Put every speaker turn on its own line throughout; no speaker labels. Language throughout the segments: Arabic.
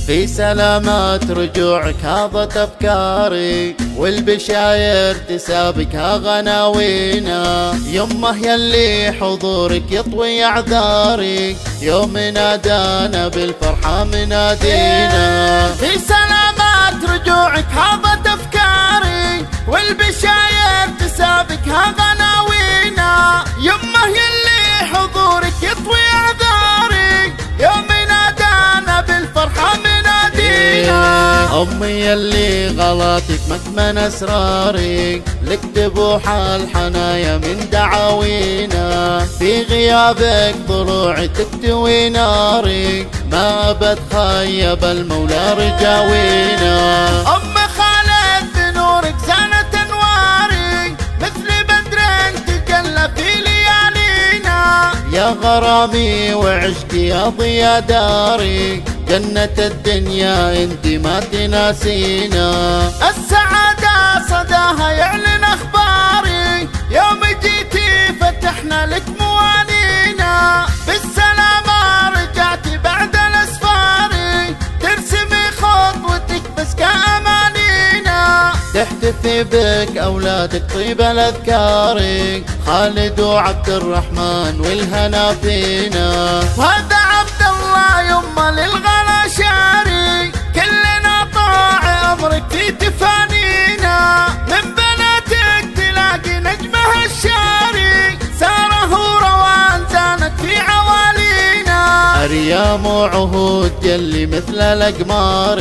في سلامات رجوعك هاضت أفكاري، والبشاير تسابقها غناوينا. يمه يلي حضورك يطوي أعذاري، يوم نادانا بالفرحة منادينا.
في سلامات رجوعك هاضت أفكاري، والبشاير تسابقها غناوينا. يمه يلي حضورك يطوي أعذاري، يوم نادانا بالفرحة منادينا.
أمي يلي غلطك مكمن أسراري، لك تبوح الحنايا من دعاوينا. في غيابك ضلوعي تكتوي ناري، ما بتخيب المولى رجاوينا.
أم خالد بنورك زانت أنواري، مثل بدر تجلى في ليالينا.
يا غرامي وعشقي يا ضيا داري، جنة الدنيا انت ما تناسينا.
السعادة صداها يعلن أخباري، يوم جيتي فتحنا لك موالينا. بالسلامة رجعتي بعد الأسفاري، ترسمي خطوتك بس كأمانينا.
تحتفي بك أولادك طيب الأذكار، خالد وعبد الرحمن والهنا فينا.
وهذا عبد الله يمه للغلا شاري، كلنا طاع أمرك في تفانينا. من بناتك تلاقي نجمها الشاري، ساره وروان زانت في عوالينا.
أريام وعهود جلي مثل الأقمار،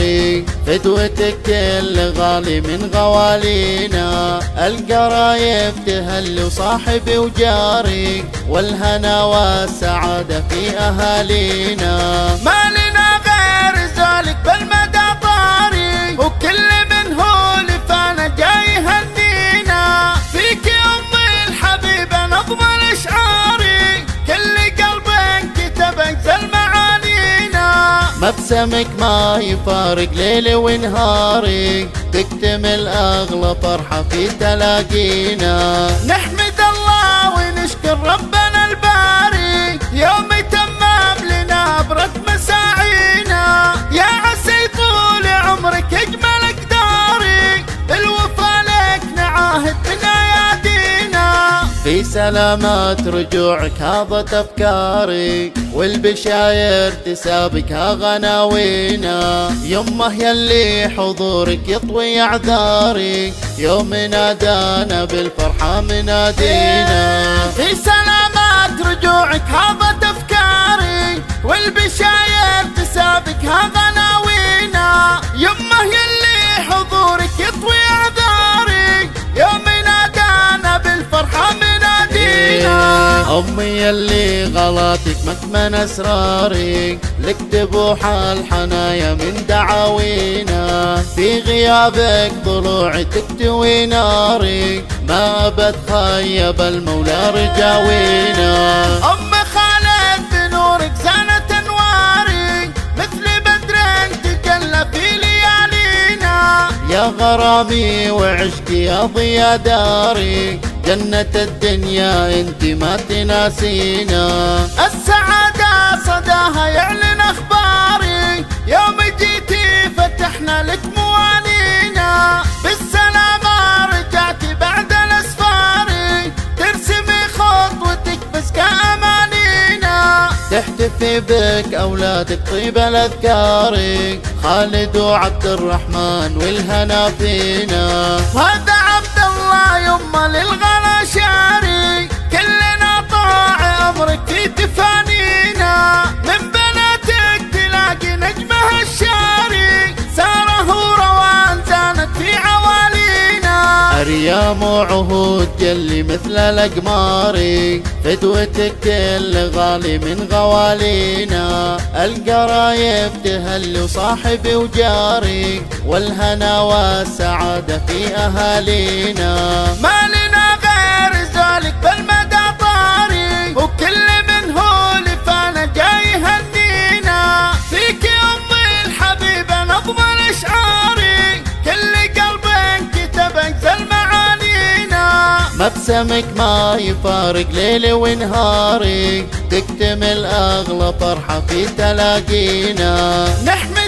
فدوتك كل غالي من غوالينا. القرايب تهل وصاحبي وجاري، والهنا والسعادة في أهالينا.
ما لنا غير ذلك بالمدى طاري، وكل من هو لفانا جاي يهنينا. فيك يا أمي الحبيبة نظم الأشعاري، كل قلب كتب أجزل معانينا.
مبسمك ما يفارق ليلي ونهاري، تكتمل أغلى فرحة في تلاقينا.
نحمد الله ونشكر ربنا الباري، يوم تمام لنا أبرد مساعينا. يا عسى يطول عمرك أجمل أقداري، بالوفا لك نعاهد من أيادينا.
في سلامات رجوعك هاضت أفكاري، والبشاير تسابقها غناوينا. يمه يلي حضورك يطوي أعذاري، يوم نادانا بالفرحة منادينا.
في سلامات رجوعك هاضت أفكاري، والبشاير تسابقها غناوينا. يمه يلي حضورك يطوي أعذاري، يوم نادانا بالفرحة منادينا.
أمي يلي غلطك مكمن أسراري، لك تبوح الحنايا من دعاوينا. في غيابك ضلوعي تكتوي ناري، ما بتخيب المولى رجاوينا.
أم خالد بنورك زانت أنواري، مثل بدر تجلى في ليالينا.
يا غرامي وعشقي يا ضيا داري، جنة الدنيا انت ما تناسينا.
السعادة صداها يعلن أخباري، يوم جيتي فتحنا لك موالينا. بالسلامة رجعتي بعد الأسفاري، ترسمي خطوتك بس كأمانينا.
تحتفي بك أولادك طيب الأذكار، خالد وعبد الرحمن والهنا فينا.
وهذا عبد الله يمه للغلا شاري، كلنا طاع أمرك في تفانينا. من بناتك تلاقي نجمها الشاري، ساره وروان زانت في عوالينا.
أريام وعهود جلي مثل الأقمار، فدوتك كل غالي من غوالينا. القرايب تهل وصاحبي وجاري، والهنا والسعادة في أهالينا.
ما لنا غير ذلك بالمدى طاري، وكل من هو لفانا جاي يهنينا. فيك يا أمي الحبيبة نظم الأشعاري، كل قلب كتب أجزل معانينا.
مبسمك ما يفارق ليلي ونهاري، تكتمل أغلى فرحة في تلاقينا.
نحمد